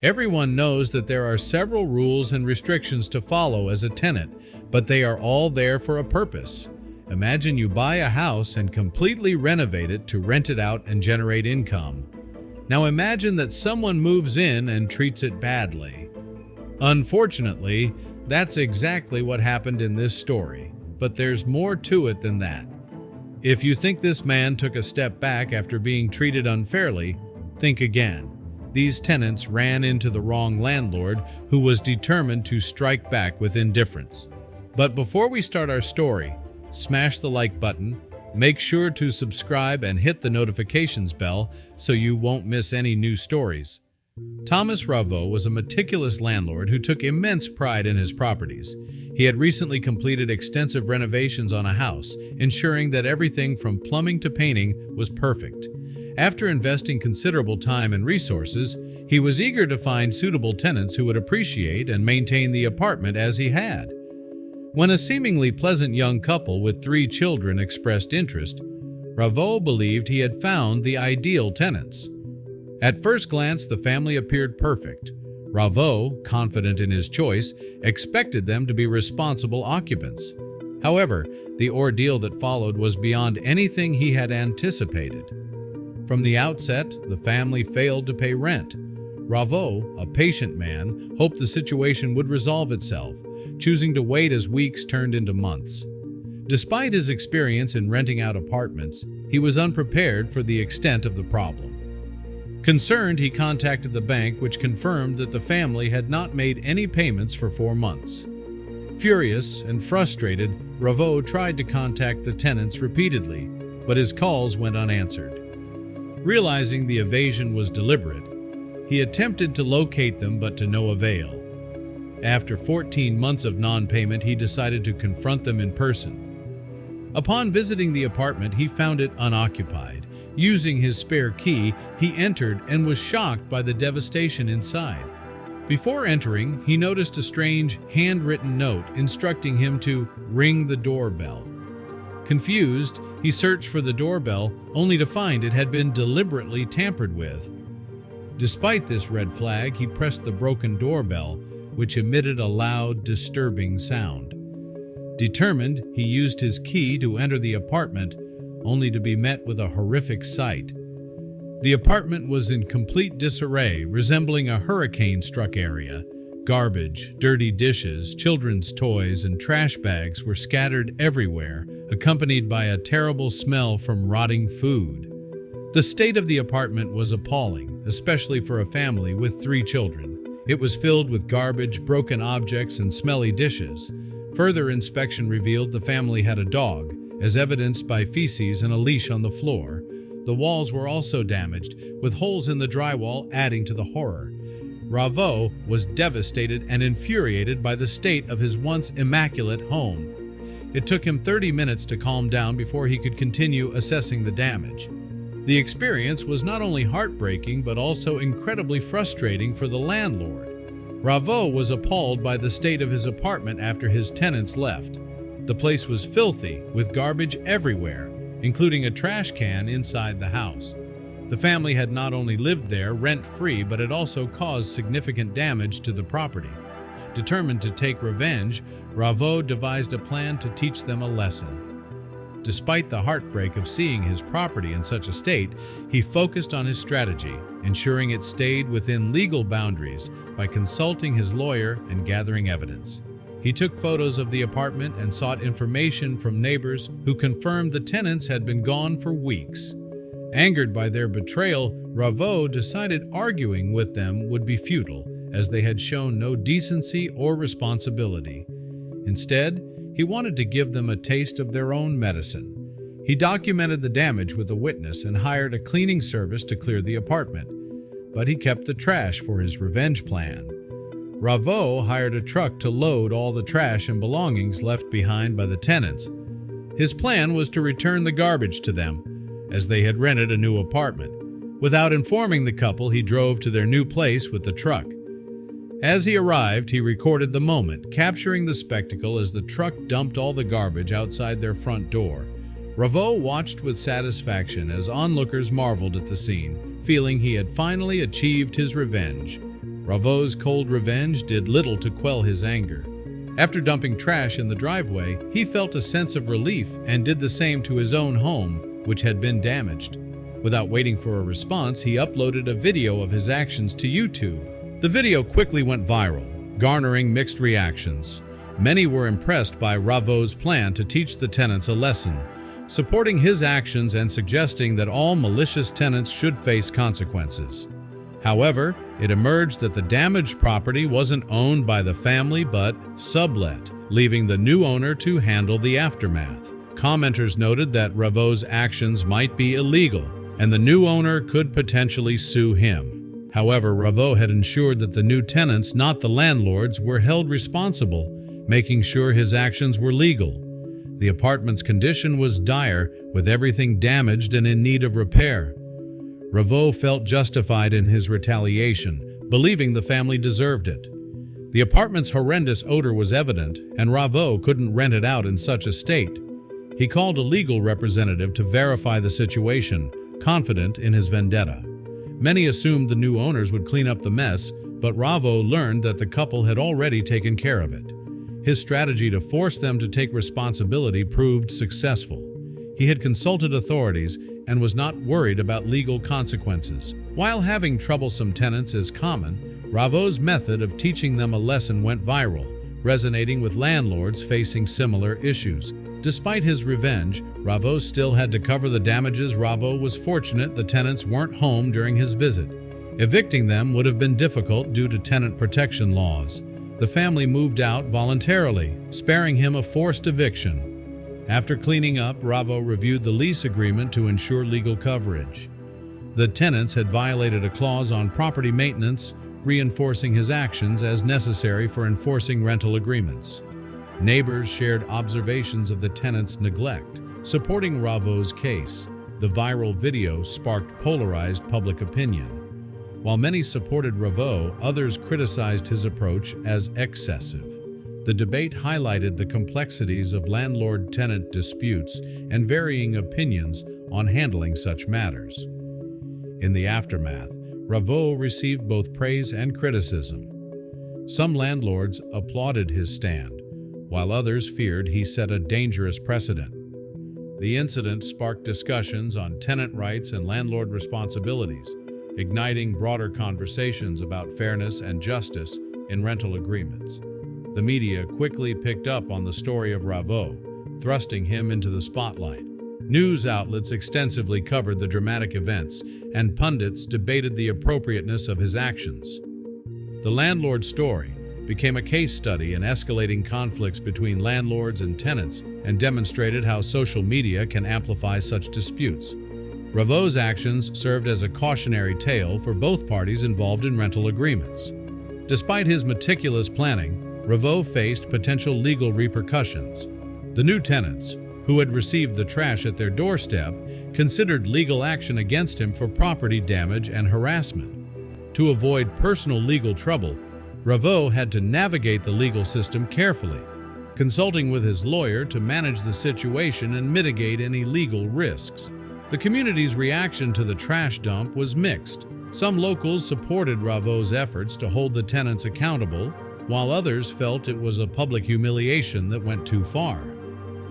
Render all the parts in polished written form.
Everyone knows that there are several rules and restrictions to follow as a tenant, but they are all there for a purpose. Imagine you buy a house and completely renovate it to rent it out and generate income. Now imagine that someone moves in and treats it badly. Unfortunately, that's exactly what happened in this story, but there's more to it than that. If you think this man took a step back after being treated unfairly, think again. These tenants ran into the wrong landlord who was determined to strike back with indifference. But before we start our story, smash the like button, make sure to subscribe and hit the notifications bell so you won't miss any new stories. Thomas Ravo was a meticulous landlord who took immense pride in his properties. He had recently completed extensive renovations on a house, ensuring that everything from plumbing to painting was perfect. After investing considerable time and resources, he was eager to find suitable tenants who would appreciate and maintain the apartment as he had. When a seemingly pleasant young couple with 3 children expressed interest, Ravo believed he had found the ideal tenants. At first glance, the family appeared perfect. Ravo, confident in his choice, expected them to be responsible occupants. However, the ordeal that followed was beyond anything he had anticipated. From the outset, the family failed to pay rent. Ravo, a patient man, hoped the situation would resolve itself, choosing to wait as weeks turned into months. Despite his experience in renting out apartments, he was unprepared for the extent of the problem. Concerned, he contacted the bank, which confirmed that the family had not made any payments for 4 months. Furious and frustrated, Ravo tried to contact the tenants repeatedly, but his calls went unanswered. Realizing the evasion was deliberate, he attempted to locate them, but to no avail. After 14 months of non-payment, he decided to confront them in person. Upon visiting the apartment, he found it unoccupied. Using his spare key, he entered and was shocked by the devastation inside. Before entering, he noticed a strange, handwritten note instructing him to ring the doorbell. Confused, he searched for the doorbell, only to find it had been deliberately tampered with. Despite this red flag, he pressed the broken doorbell, which emitted a loud, disturbing sound. Determined, he used his key to enter the apartment, only to be met with a horrific sight. The apartment was in complete disarray, resembling a hurricane-struck area. Garbage, dirty dishes, children's toys, and trash bags were scattered everywhere, accompanied by a terrible smell from rotting food. The state of the apartment was appalling, especially for a family with 3 children. It was filled with garbage, broken objects, and smelly dishes. Further inspection revealed the family had a dog, as evidenced by feces and a leash on the floor. The walls were also damaged, with holes in the drywall adding to the horror. Ravo was devastated and infuriated by the state of his once immaculate home. It took him 30 minutes to calm down before he could continue assessing the damage. The experience was not only heartbreaking but also incredibly frustrating for the landlord. Ravo was appalled by the state of his apartment after his tenants left. The place was filthy, with garbage everywhere, including a trash can inside the house. The family had not only lived there rent-free, but had also caused significant damage to the property. Determined to take revenge, Ravo devised a plan to teach them a lesson. Despite the heartbreak of seeing his property in such a state, he focused on his strategy, ensuring it stayed within legal boundaries by consulting his lawyer and gathering evidence. He took photos of the apartment and sought information from neighbors who confirmed the tenants had been gone for weeks. Angered by their betrayal, Ravo decided arguing with them would be futile, as they had shown no decency or responsibility. Instead, he wanted to give them a taste of their own medicine. He documented the damage with a witness and hired a cleaning service to clear the apartment, but he kept the trash for his revenge plan. Ravo hired a truck to load all the trash and belongings left behind by the tenants. His plan was to return the garbage to them, as they had rented a new apartment. Without informing the couple, he drove to their new place with the truck. As he arrived, he recorded the moment, capturing the spectacle as the truck dumped all the garbage outside their front door. Ravo watched with satisfaction as onlookers marveled at the scene, feeling he had finally achieved his revenge. Ravo's cold revenge did little to quell his anger. After dumping trash in the driveway, he felt a sense of relief and did the same to his own home, which had been damaged. Without waiting for a response, he uploaded a video of his actions to YouTube. The video quickly went viral, garnering mixed reactions. Many were impressed by Ravo's plan to teach the tenants a lesson, supporting his actions and suggesting that all malicious tenants should face consequences. However, it emerged that the damaged property wasn't owned by the family but sublet, leaving the new owner to handle the aftermath. Commenters noted that Ravo's actions might be illegal, and the new owner could potentially sue him. However, Ravo had ensured that the new tenants, not the landlords, were held responsible, making sure his actions were legal. The apartment's condition was dire, with everything damaged and in need of repair. Ravo felt justified in his retaliation, believing the family deserved it. The apartment's horrendous odor was evident, and Ravo couldn't rent it out in such a state. He called a legal representative to verify the situation, confident in his vendetta. Many assumed the new owners would clean up the mess, but Ravo learned that the couple had already taken care of it. His strategy to force them to take responsibility proved successful. He had consulted authorities and was not worried about legal consequences. While having troublesome tenants is common, Ravo's method of teaching them a lesson went viral, resonating with landlords facing similar issues. Despite his revenge, Ravo still had to cover the damages. Ravo was fortunate the tenants weren't home during his visit. Evicting them would have been difficult due to tenant protection laws. The family moved out voluntarily, sparing him a forced eviction. After cleaning up, Ravo reviewed the lease agreement to ensure legal coverage. The tenants had violated a clause on property maintenance, reinforcing his actions as necessary for enforcing rental agreements. Neighbors shared observations of the tenants' neglect, supporting Ravo's case. The viral video sparked polarized public opinion. While many supported Ravo, others criticized his approach as excessive. The debate highlighted the complexities of landlord-tenant disputes and varying opinions on handling such matters. In the aftermath, Ravo received both praise and criticism. Some landlords applauded his stand, while others feared he set a dangerous precedent. The incident sparked discussions on tenant rights and landlord responsibilities, igniting broader conversations about fairness and justice in rental agreements. The media quickly picked up on the story of Ravo, thrusting him into the spotlight. News outlets extensively covered the dramatic events, and pundits debated the appropriateness of his actions. The landlord story became a case study in escalating conflicts between landlords and tenants and demonstrated how social media can amplify such disputes. Ravo's actions served as a cautionary tale for both parties involved in rental agreements. Despite his meticulous planning, Ravo faced potential legal repercussions. The new tenants, who had received the trash at their doorstep, considered legal action against him for property damage and harassment. To avoid personal legal trouble, Ravo had to navigate the legal system carefully, consulting with his lawyer to manage the situation and mitigate any legal risks. The community's reaction to the trash dump was mixed. Some locals supported Ravo's efforts to hold the tenants accountable, while others felt it was a public humiliation that went too far.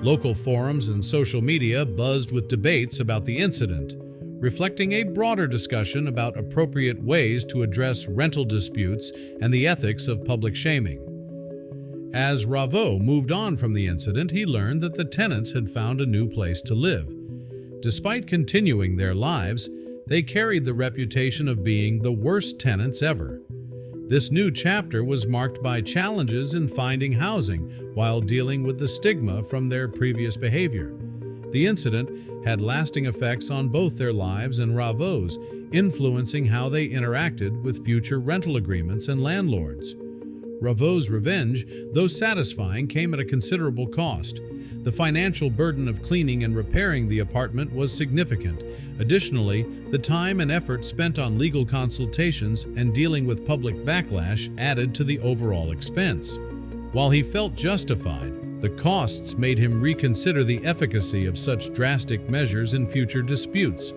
Local forums and social media buzzed with debates about the incident, reflecting a broader discussion about appropriate ways to address rental disputes and the ethics of public shaming. As Ravo moved on from the incident, he learned that the tenants had found a new place to live. Despite continuing their lives, they carried the reputation of being the worst tenants ever. This new chapter was marked by challenges in finding housing while dealing with the stigma from their previous behavior. The incident had lasting effects on both their lives and Ravo's, influencing how they interacted with future rental agreements and landlords. Ravo's revenge, though satisfying, came at a considerable cost. The financial burden of cleaning and repairing the apartment was significant. Additionally, the time and effort spent on legal consultations and dealing with public backlash added to the overall expense. While he felt justified, the costs made him reconsider the efficacy of such drastic measures in future disputes.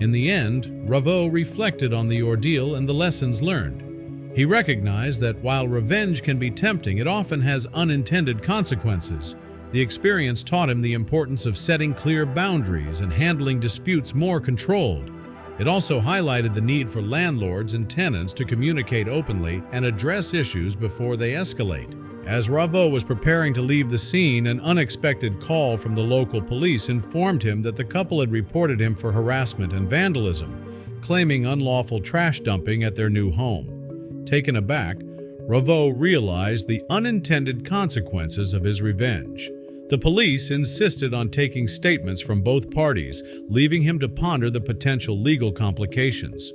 In the end, Ravo reflected on the ordeal and the lessons learned. He recognized that while revenge can be tempting, it often has unintended consequences. The experience taught him the importance of setting clear boundaries and handling disputes more controlled. It also highlighted the need for landlords and tenants to communicate openly and address issues before they escalate. As Ravo was preparing to leave the scene, an unexpected call from the local police informed him that the couple had reported him for harassment and vandalism, claiming unlawful trash dumping at their new home. Taken aback, Ravo realized the unintended consequences of his revenge. The police insisted on taking statements from both parties, leaving him to ponder the potential legal complications.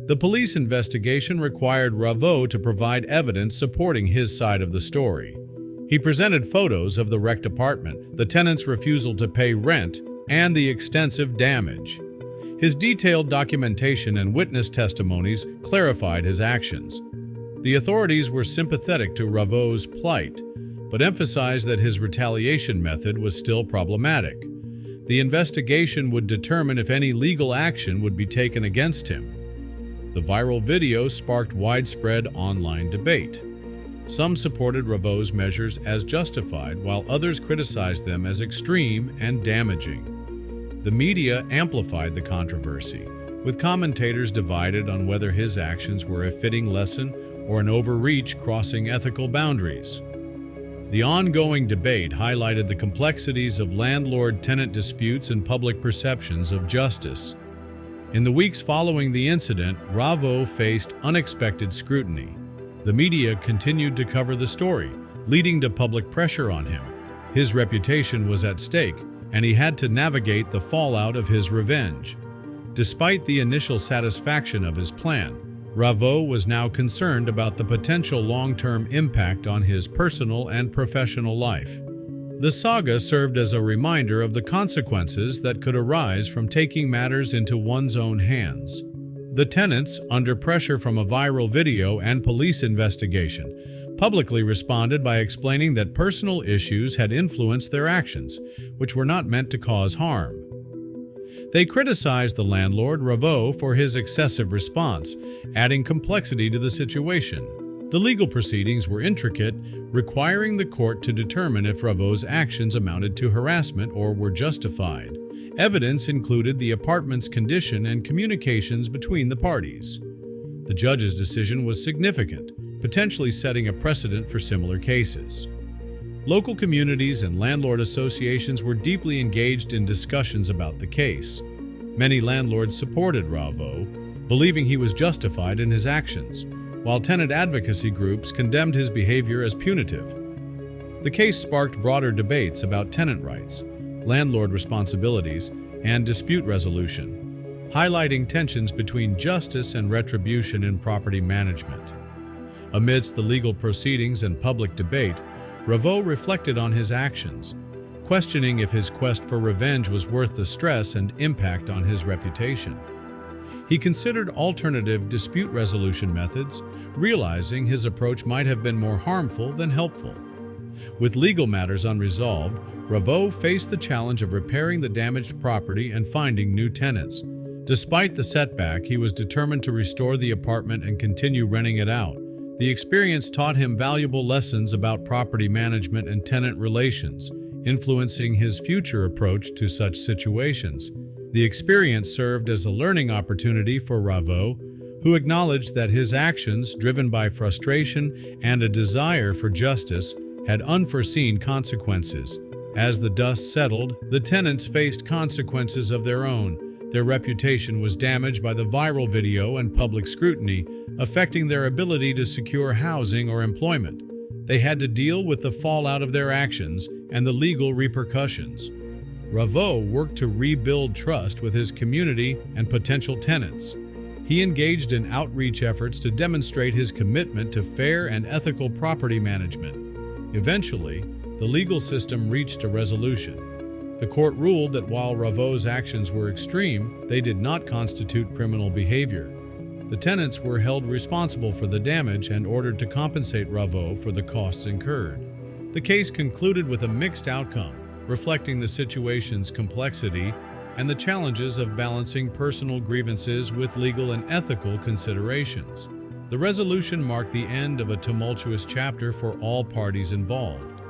The police investigation required Ravo to provide evidence supporting his side of the story. He presented photos of the wrecked apartment, the tenant's refusal to pay rent, and the extensive damage. His detailed documentation and witness testimonies clarified his actions. The authorities were sympathetic to Ravo's plight, but emphasized that his retaliation method was still problematic. The investigation would determine if any legal action would be taken against him. The viral video sparked widespread online debate. Some supported Ravo's measures as justified, while others criticized them as extreme and damaging. The media amplified the controversy, with commentators divided on whether his actions were a fitting lesson or an overreach crossing ethical boundaries. The ongoing debate highlighted the complexities of landlord-tenant disputes and public perceptions of justice. In the weeks following the incident, Ravo faced unexpected scrutiny. The media continued to cover the story, leading to public pressure on him. His reputation was at stake, and he had to navigate the fallout of his revenge. Despite the initial satisfaction of his plan, Ravo was now concerned about the potential long-term impact on his personal and professional life. The saga served as a reminder of the consequences that could arise from taking matters into one's own hands. The tenants, under pressure from a viral video and police investigation, publicly responded by explaining that personal issues had influenced their actions, which were not meant to cause harm. They criticized the landlord, Ravo, for his excessive response, adding complexity to the situation. The legal proceedings were intricate, requiring the court to determine if Ravo's actions amounted to harassment or were justified. Evidence included the apartment's condition and communications between the parties. The judge's decision was significant, potentially setting a precedent for similar cases. Local communities and landlord associations were deeply engaged in discussions about the case. Many landlords supported Ravo, believing he was justified in his actions, while tenant advocacy groups condemned his behavior as punitive. The case sparked broader debates about tenant rights, landlord responsibilities, and dispute resolution, highlighting tensions between justice and retribution in property management. Amidst the legal proceedings and public debate, Ravo reflected on his actions, questioning if his quest for revenge was worth the stress and impact on his reputation. He considered alternative dispute resolution methods, realizing his approach might have been more harmful than helpful. With legal matters unresolved, Ravo faced the challenge of repairing the damaged property and finding new tenants. Despite the setback, he was determined to restore the apartment and continue renting it out. The experience taught him valuable lessons about property management and tenant relations, influencing his future approach to such situations. The experience served as a learning opportunity for Ravo, who acknowledged that his actions, driven by frustration and a desire for justice, had unforeseen consequences. As the dust settled, the tenants faced consequences of their own. Their reputation was damaged by the viral video and public scrutiny, affecting their ability to secure housing or employment. They had to deal with the fallout of their actions and the legal repercussions. Ravo worked to rebuild trust with his community and potential tenants. He engaged in outreach efforts to demonstrate his commitment to fair and ethical property management. Eventually, the legal system reached a resolution. The court ruled that while Ravo's actions were extreme, they did not constitute criminal behavior. The tenants were held responsible for the damage and ordered to compensate Ravo for the costs incurred. The case concluded with a mixed outcome, reflecting the situation's complexity and the challenges of balancing personal grievances with legal and ethical considerations. The resolution marked the end of a tumultuous chapter for all parties involved.